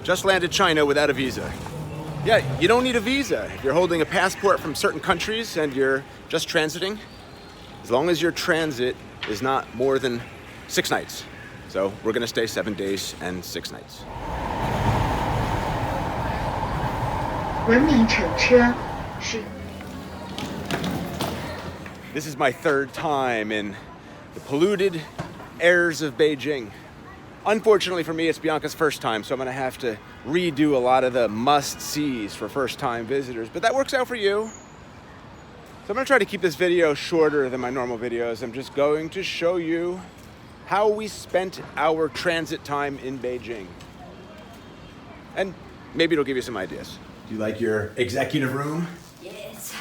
Just landed China without a visa. Yeah, you don't need a visa if you're holding a passport from certain countries and you're just transiting, as long as your transit is not more than 6 nights. So we're gonna stay 7 days and 6 nights. This is my 3rd time in the polluted airs of Beijing. Unfortunately for me, it's Bianca's 1st time, so I'm gonna have to redo a lot of the must-sees for first-time visitors, but that works out for you. So I'm gonna try to keep this video shorter than my normal videos. I'm just going to show you how we spent our transit time in Beijing. And maybe it'll give you some ideas. Do you like your executive room? Yes.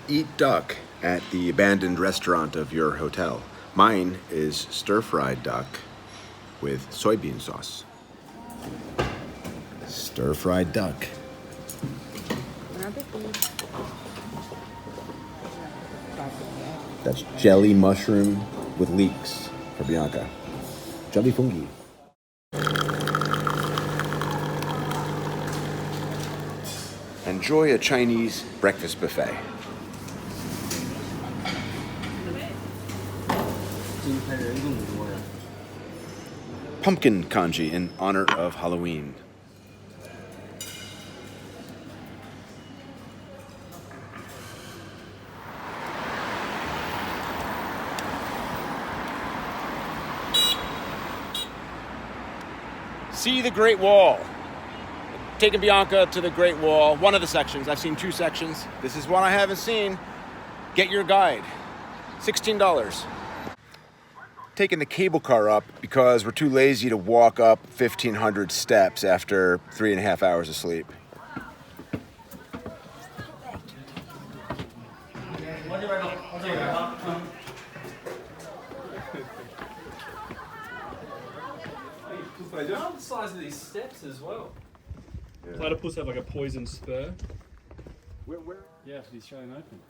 Eat duck at the abandoned restaurant of your hotel. Mine is stir-fried duck with soybean sauce. Stir-fried duck. That's jelly mushroom with leeks for Bianca. Jelly fungi. Enjoy a Chinese breakfast buffet. Pumpkin kanji in honor of Halloween. See the Great Wall. Taking Bianca to the Great Wall, one of the sections. I've seen 2 sections. This is one I haven't seen. Get your guide. $16. Taking the cable car up because we're too lazy to walk up 1,500 steps after 3.5 hours of sleep. I don't know the size of these steps as well. Yeah. Platypus have like a poison spur. Where? Yeah, for the Australian Open.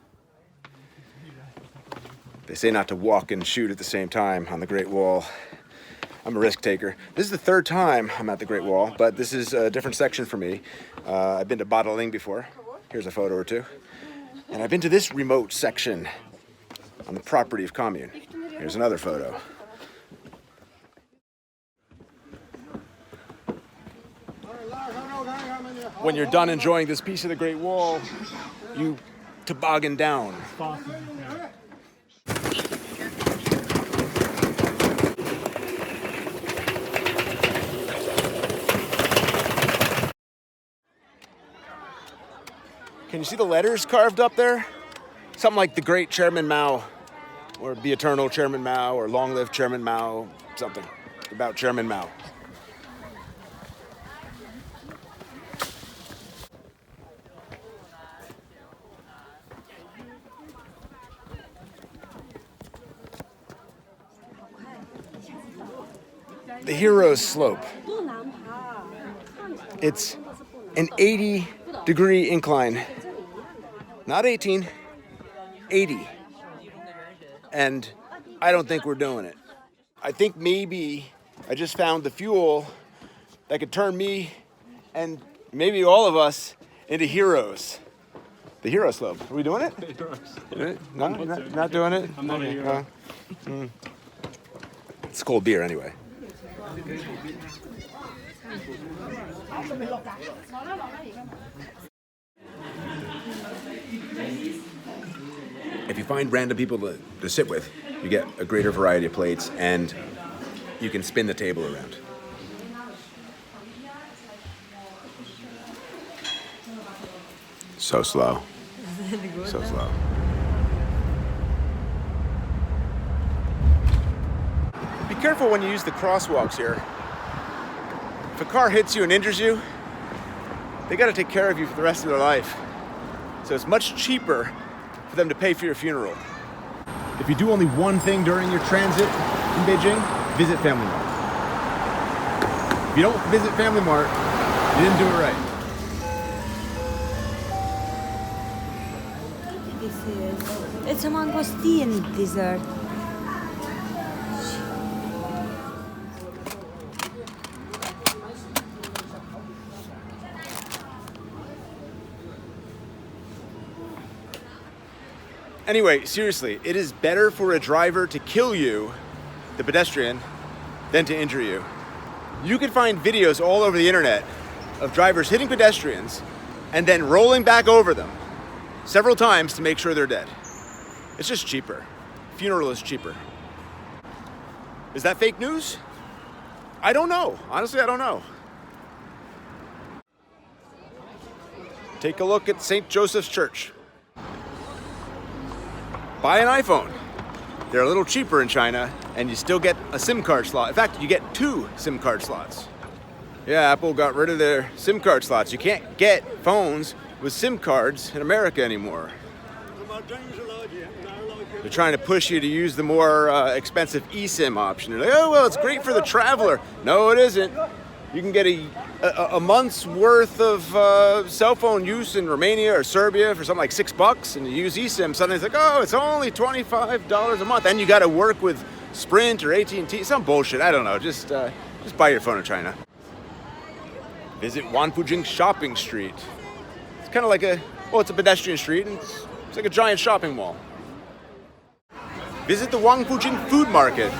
They say not to walk and shoot at the same time on the Great Wall. I'm a risk taker. This is the 3rd time I'm at the Great Wall, but this is a different section for me. I've been to Badaling before. Here's a photo or 2. And I've been to this remote section on the property of commune. Here's another photo. When you're done enjoying this piece of the Great Wall, you toboggan down. Can you see the letters carved up there? Something like the Great Chairman Mao, or the Eternal Chairman Mao, or Long Live Chairman Mao, something about Chairman Mao. The Hero's Slope. It's an 80-degree incline. Not 18, 80. And I don't think we're doing it. I think maybe I just found the fuel that could turn me and maybe all of us into heroes. The Hero Slope. Are we doing it? Heroes. No, not doing it? I'm not a hero. It's cold beer anyway. If you find random people to sit with, you get a greater variety of plates and you can spin the table around. So slow. So slow. Be careful when you use the crosswalks here. If a car hits you and injures you, they got to take care of you for the rest of their life. So it's much cheaper for them to pay for your funeral. If you do only one thing during your transit in Beijing, visit Family Mart. If you don't visit Family Mart, you didn't do it right. It's a mangosteen dessert. Anyway, seriously, it is better for a driver to kill you, the pedestrian, than to injure you. You can find videos all over the internet of drivers hitting pedestrians and then rolling back over them several times to make sure they're dead. It's just cheaper. Funeral is cheaper. Is that fake news? I don't know. Honestly, I don't know. Take a look at St. Joseph's Church. Buy an iPhone. They're a little cheaper in China, and you still get a SIM card slot. In fact, you get 2 SIM card slots. Yeah, Apple got rid of their SIM card slots. You can't get phones with SIM cards in America anymore. They're trying to push you to use the more expensive eSIM option. They're like, oh, well, it's great for the traveler. No, it isn't. You can get a month's worth of cell phone use in Romania or Serbia for something like $6, and you use eSIM. Suddenly it's like, oh, it's only $25 a month, and you got to work with Sprint or AT&T. Some bullshit. I don't know. Just buy your phone in China. Visit Wangfujing Shopping Street. It's kind of like it's a pedestrian street, and it's like a giant shopping mall. Visit the Wangfujing Food Market.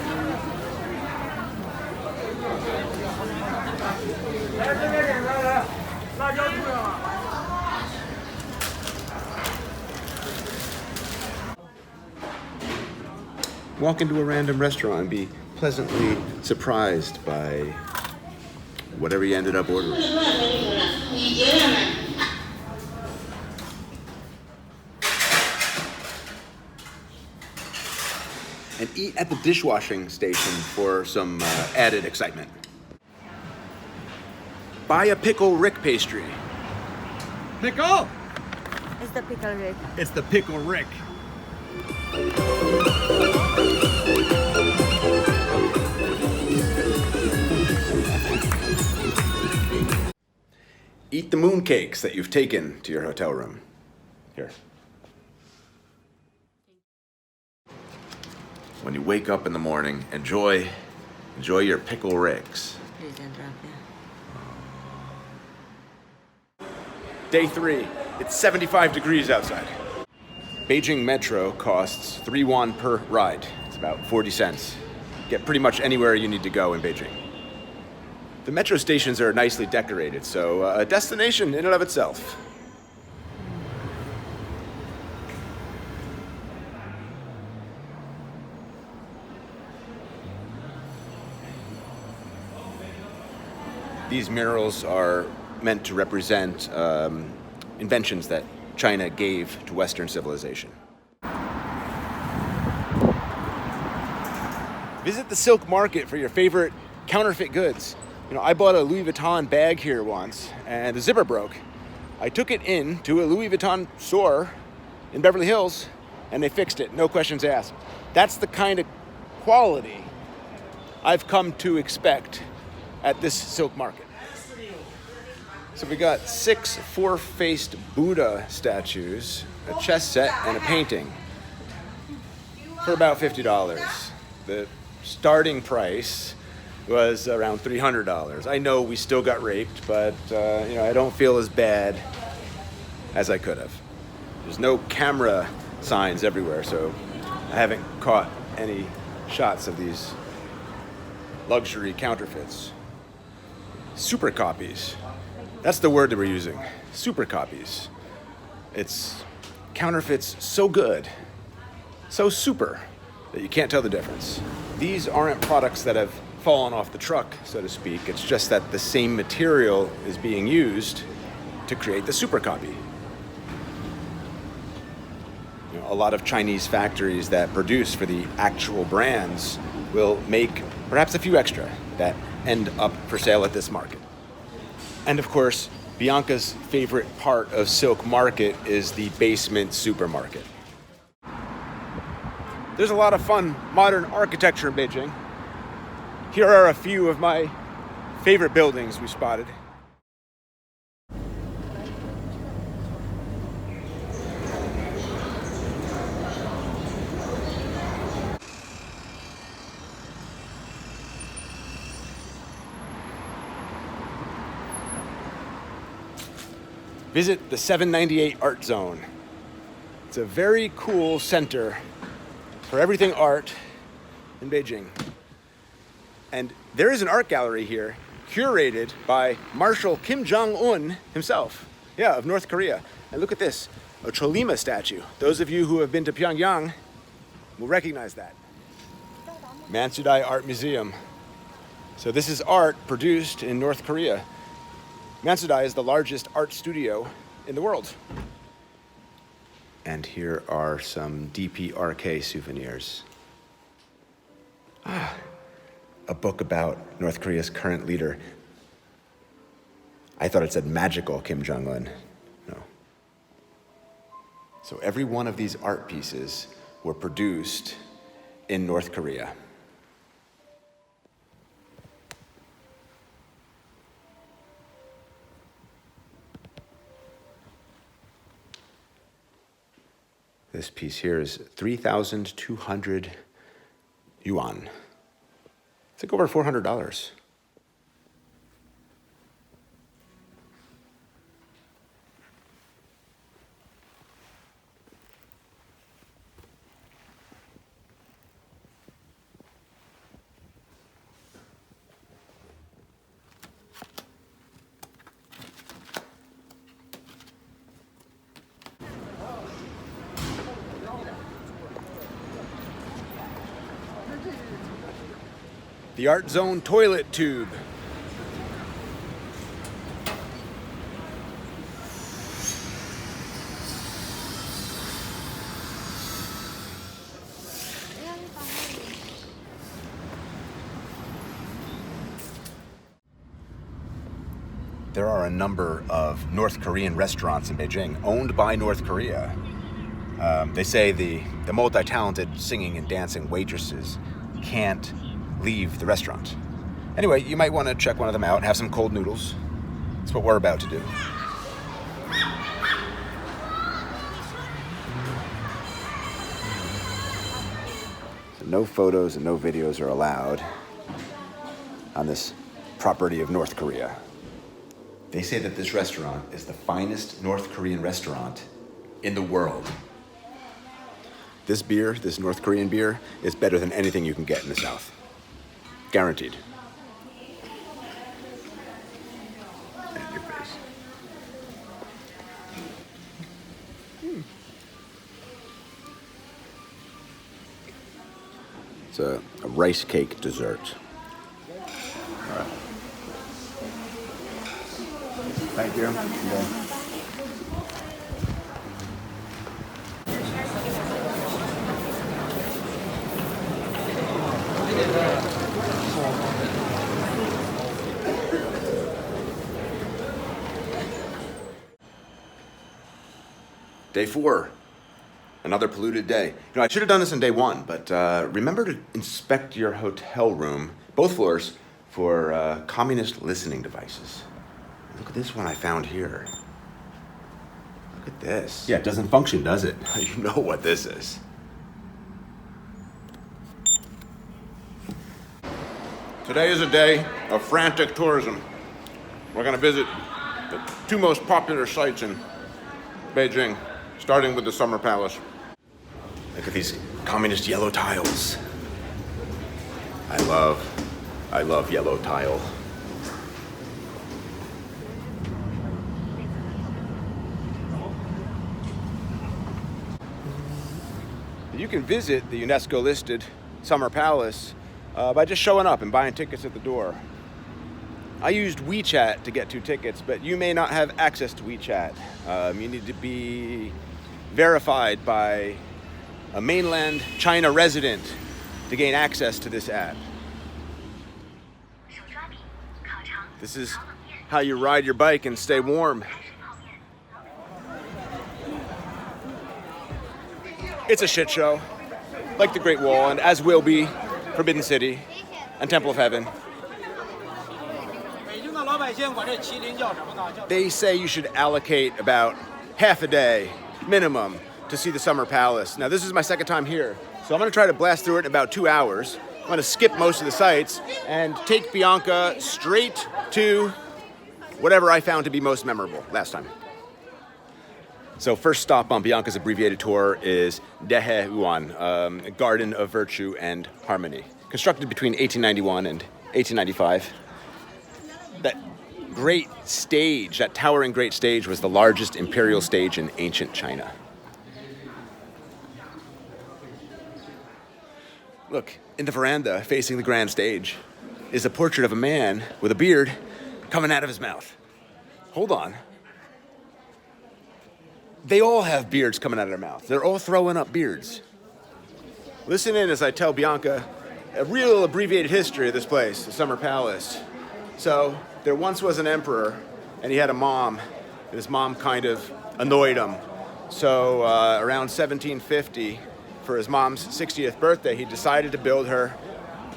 Walk into a random restaurant and be pleasantly surprised by whatever you ended up ordering. And eat at the dishwashing station for some added excitement. Buy a pickle Rick pastry. Pickle? It's the pickle Rick. It's the pickle Rick. Eat the mooncakes that you've taken to your hotel room. Here. When you wake up in the morning, enjoy your pickle Ricks. Please interrupt me. Day 3, it's 75 degrees outside. Beijing Metro costs 3 won per ride. It's about 40 cents. Get pretty much anywhere you need to go in Beijing. The metro stations are nicely decorated, so a destination in and of itself. These murals are meant to represent inventions that China gave to Western civilization. Visit the silk market for your favorite counterfeit goods. You know, I bought a Louis Vuitton bag here once, and the zipper broke. I took it in to a Louis Vuitton store in Beverly Hills, and they fixed it, no questions asked. That's the kind of quality I've come to expect at this silk market. So we got 6 4-faced Buddha statues, a chess set, and a painting for about $50. The starting price was around $300. I know we still got raped, but I don't feel as bad as I could have. There's no camera signs everywhere, so I haven't caught any shots of these luxury counterfeits. Super copies. That's the word that we're using. Super copies. It's counterfeits so good, so super, that you can't tell the difference. These aren't products that have fallen off the truck, so to speak. It's just that the same material is being used to create the super copy. You know, a lot of Chinese factories that produce for the actual brands will make perhaps a few extra that end up for sale at this market. And of course, Bianca's favorite part of Silk Market is the basement supermarket. There's a lot of fun modern architecture in Beijing. Here are a few of my favorite buildings we spotted. Visit the 798 Art Zone. It's a very cool center for everything art in Beijing. And there is an art gallery here curated by Marshal Kim Jong-un himself, of North Korea. And look at this, a Cholima statue. Those of you who have been to Pyongyang will recognize that. Mansudai Art Museum. So this is art produced in North Korea. Mansudai is the largest art studio in the world. And here are some DPRK souvenirs. A book about North Korea's current leader. I thought it said magical Kim Jong-un. No. So every one of these art pieces were produced in North Korea. This piece here is 3,200 yuan. It's like over $400. The Art Zone toilet tube. There are a number of North Korean restaurants in Beijing owned by North Korea. They say the multi-talented singing and dancing waitresses can't leave the restaurant. Anyway, you might want to check one of them out, have some cold noodles. That's what we're about to do. So no photos and no videos are allowed on this property of North Korea. They say that this restaurant is the finest North Korean restaurant in the world. This beer, this North Korean beer, is better than anything you can get in the South. Guaranteed. And your face. It's a rice cake dessert. All right. Thank you. Okay. Day 4, another polluted day. You know, I should have done this on day 1, but remember to inspect your hotel room, both floors, for communist listening devices. Look at this one I found here. Look at this. Yeah, it doesn't function, does it? You know what this is. Today is a day of frantic tourism. We're gonna visit the 2 most popular sites in Beijing, starting with the Summer Palace. Look at these communist yellow tiles. I love yellow tile. You can visit the UNESCO-listed Summer Palace by just showing up and buying tickets at the door. I used WeChat to get 2 tickets, but you may not have access to WeChat. You need to be verified by a mainland China resident to gain access to this app. This is how you ride your bike and stay warm. It's a shit show, like the Great Wall, and as will be Forbidden City and Temple of Heaven. They say you should allocate about half a day minimum to see the Summer Palace. Now, this is my second time here, so I'm going to try to blast through it in about 2 hours. I'm going to skip most of the sites and take Bianca straight to whatever I found to be most memorable last time. So first stop on Bianca's abbreviated tour is Yíhéyuán, a garden of virtue and harmony. Constructed between 1891 and 1895. That great stage, that towering great stage, was the largest imperial stage in ancient China. Look, in the veranda facing the grand stage is a portrait of a man with a beard coming out of his mouth. Hold on. They all have beards coming out of their mouth. They're all throwing up beards. Listen in as I tell Bianca a real abbreviated history of this place, the Summer Palace. So, there once was an emperor, and he had a mom, and his mom kind of annoyed him. So, around 1750, for his mom's 60th birthday, he decided to build her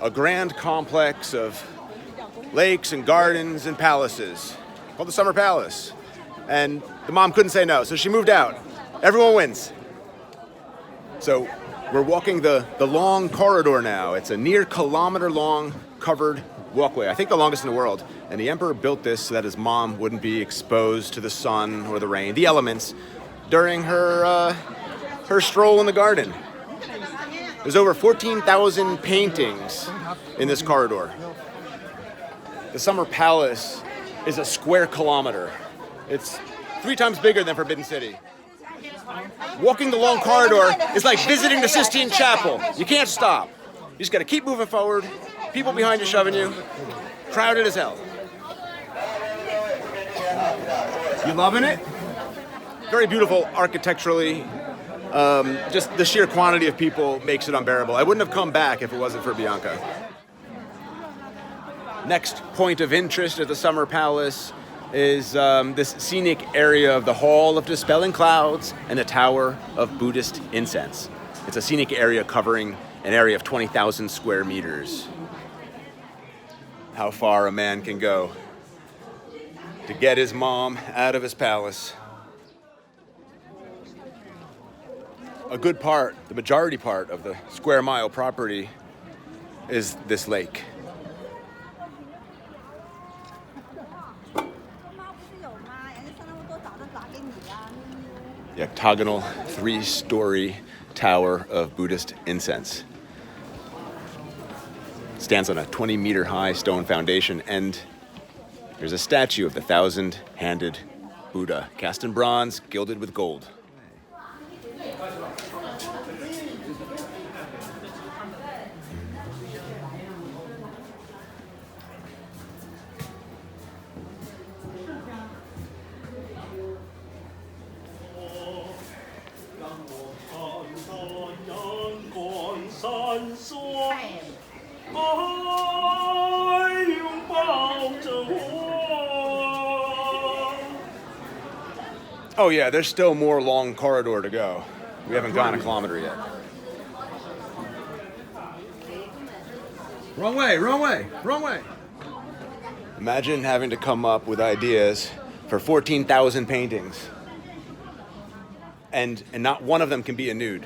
a grand complex of lakes and gardens and palaces called the Summer Palace. And the mom couldn't say no, so she moved out. Everyone wins. So we're walking the long corridor now. It's a near kilometer-long covered walkway, I think the longest in the world. And the emperor built this so that his mom wouldn't be exposed to the sun or the rain, the elements, during her stroll in the garden. There's over 14,000 paintings in this corridor. The Summer Palace is a square kilometer. It's 3 times bigger than Forbidden City. Walking the long corridor is like visiting the Sistine Chapel. You can't stop. You just gotta keep moving forward. People behind you shoving you. Crowded as hell. You loving it? Very beautiful architecturally. Just the sheer quantity of people makes it unbearable. I wouldn't have come back if it wasn't for Bianca. Next point of interest at the Summer Palace is this scenic area of the Hall of Dispelling Clouds and the Tower of Buddhist Incense. It's a scenic area covering an area of 20,000 square meters. How far a man can go to get his mom out of his palace. A good part, the majority part of the square mile property is this lake. The octagonal 3-story tower of Buddhist incense. It stands on a 20-meter high stone foundation, and there's a statue of the 1,000-handed Buddha, cast in bronze, gilded with gold. Oh yeah, there's still more long corridor to go. We haven't gone a kilometer yet. Wrong way, wrong way, wrong way. Imagine having to come up with ideas for 14,000 paintings. And not one of them can be a nude.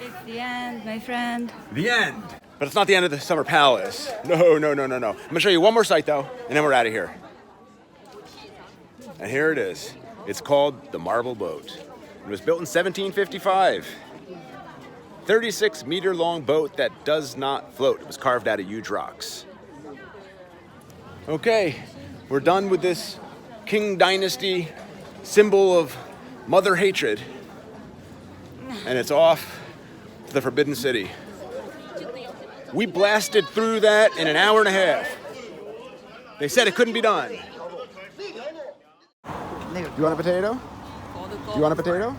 It's the end, my friend. The end. But it's not the end of the Summer Palace. No. I'm gonna show you one more site though, and then we're out of here. And here it is. It's called the Marble Boat. It was built in 1755. 36-meter long boat that does not float. It was carved out of huge rocks. Okay, we're done with this Qing Dynasty symbol of mother hatred. And it's off to the Forbidden City. We blasted through that in an hour and a half. They said it couldn't be done. Do you want a potato? Do you want a potato?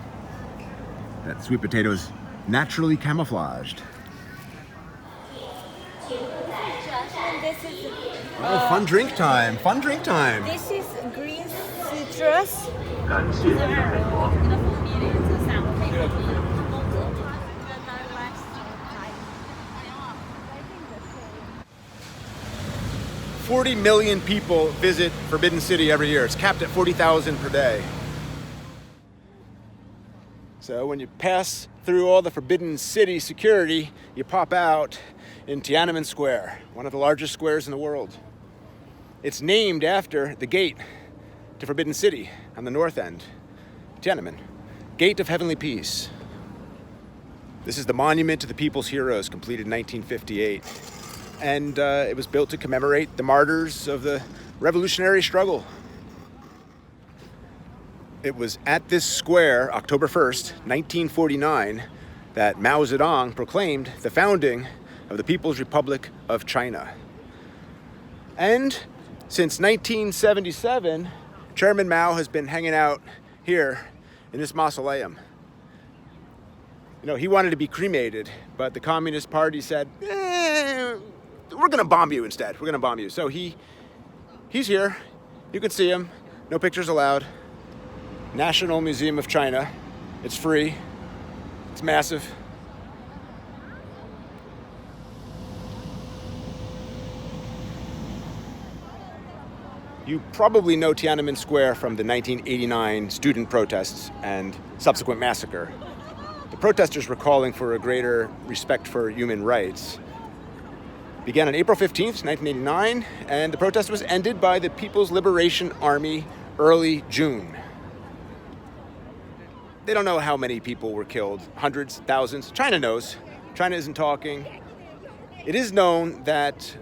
That sweet potato is naturally camouflaged. This is, Oh, fun drink time. Fun drink time. this is green citrus. 40 million people visit Forbidden City every year. It's capped at 40,000 per day. So when you pass through all the Forbidden City security, you pop out in Tiananmen Square, one of the largest squares in the world. It's named after the gate to Forbidden City on the north end, Tiananmen, Gate of Heavenly Peace. This is the monument to the people's heroes, completed in 1958. And it was built to commemorate the martyrs of the revolutionary struggle. It was at this square, October 1st, 1949, that Mao Zedong proclaimed the founding of the People's Republic of China. And since 1977, Chairman Mao has been hanging out here in this mausoleum. You know, he wanted to be cremated, but the Communist Party said, we're gonna bomb you instead. We're gonna bomb you. So he's here. You can see him. No pictures allowed. National Museum of China. It's free. It's massive. You probably know Tiananmen Square from the 1989 student protests and subsequent massacre. The protesters were calling for a greater respect for human rights. Began on April 15th, 1989, and the protest was ended by the People's Liberation Army early June. They don't know how many people were killed, hundreds, thousands. China knows. China isn't talking. It is known that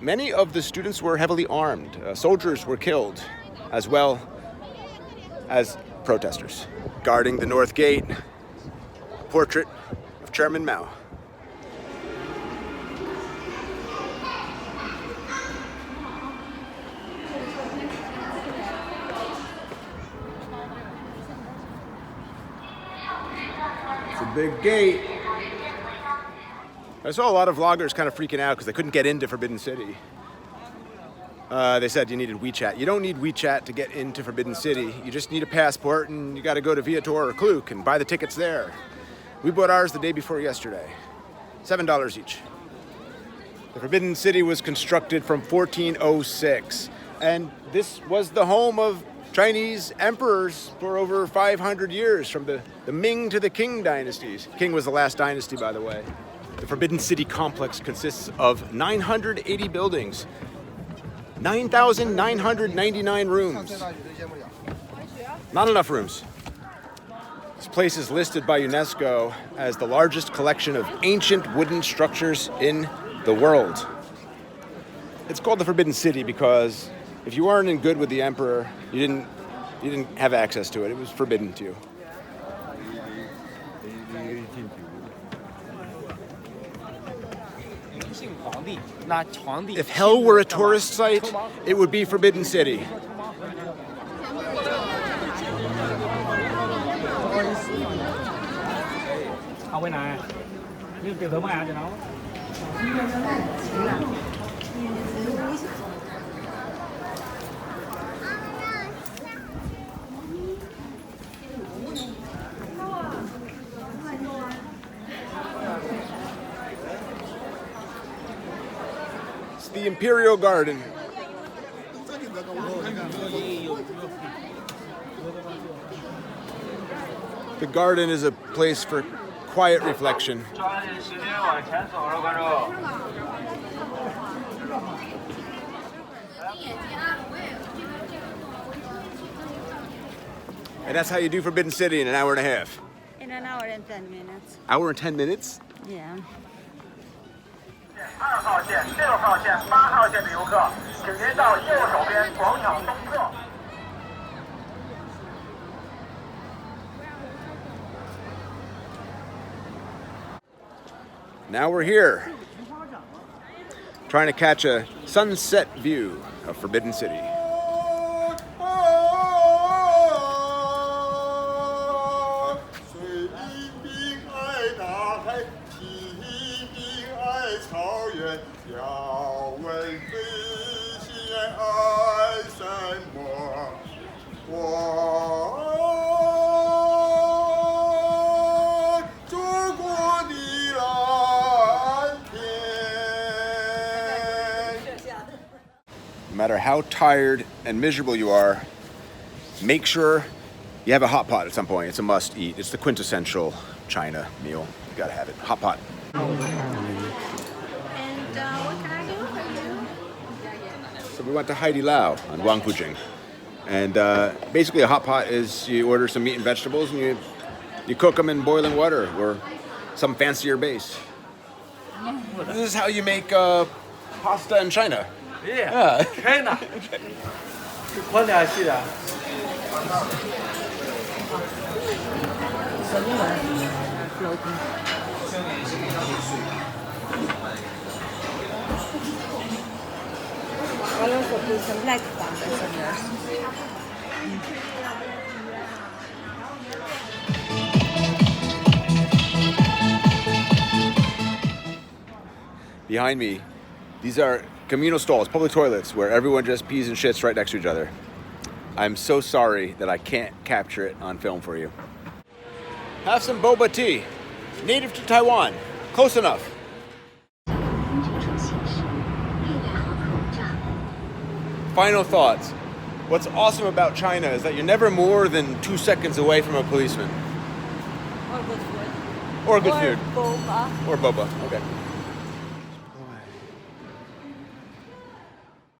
many of the students were heavily armed. Soldiers were killed, as well as protesters. Guarding the North Gate, a portrait of Chairman Mao. It's a big gate. I saw a lot of vloggers kind of freaking out because they couldn't get into Forbidden City. They said you needed WeChat. You don't need WeChat to get into Forbidden City. You just need a passport, and you got to go to Viator or Klook and buy the tickets there. We bought ours the day before yesterday. $7 each. The Forbidden City was constructed from 1406, and this was the home of Chinese emperors for over 500 years, from the Ming to the Qing dynasties. Qing was the last dynasty, by the way. The Forbidden City complex consists of 980 buildings, 9,999 rooms. Not enough rooms. This place is listed by UNESCO as the largest collection of ancient wooden structures in the world. It's called the Forbidden City because if you weren't in good with the emperor, you didn't have access to it. It was forbidden to you. If hell were a tourist site, it would be Forbidden City. It's the Imperial Garden. The garden is a place for quiet reflection. And that's how you do Forbidden City in an hour and a half. In an hour and 10 minutes. Hour and 10 minutes? Yeah. 2号线、6号线、8号线的游客，请您到右手边广场东侧。 Now we're here, trying to catch a sunset view of Forbidden City. No matter how tired and miserable you are, make sure you have a hot pot at some point. It's a must eat. It's the quintessential China meal. You gotta have it. Hot pot. And what can I do for you? So we went to Haidi Lao on Wangfujing. And basically a hot pot is you order some meat and vegetables and you cook them in boiling water or some fancier base. This is how you make pasta in China. Yeah. China. I'll also put some black pepper in yours. Behind me, these are communal stalls, public toilets, where everyone just pees and shits right next to each other. I'm so sorry that I can't capture it on film for you. Have some boba tea, native to Taiwan, close enough. Final thoughts. What's awesome about China is that you're never more than 2 seconds away from a policeman. Or good food. Or good food. Boba. Or boba, okay.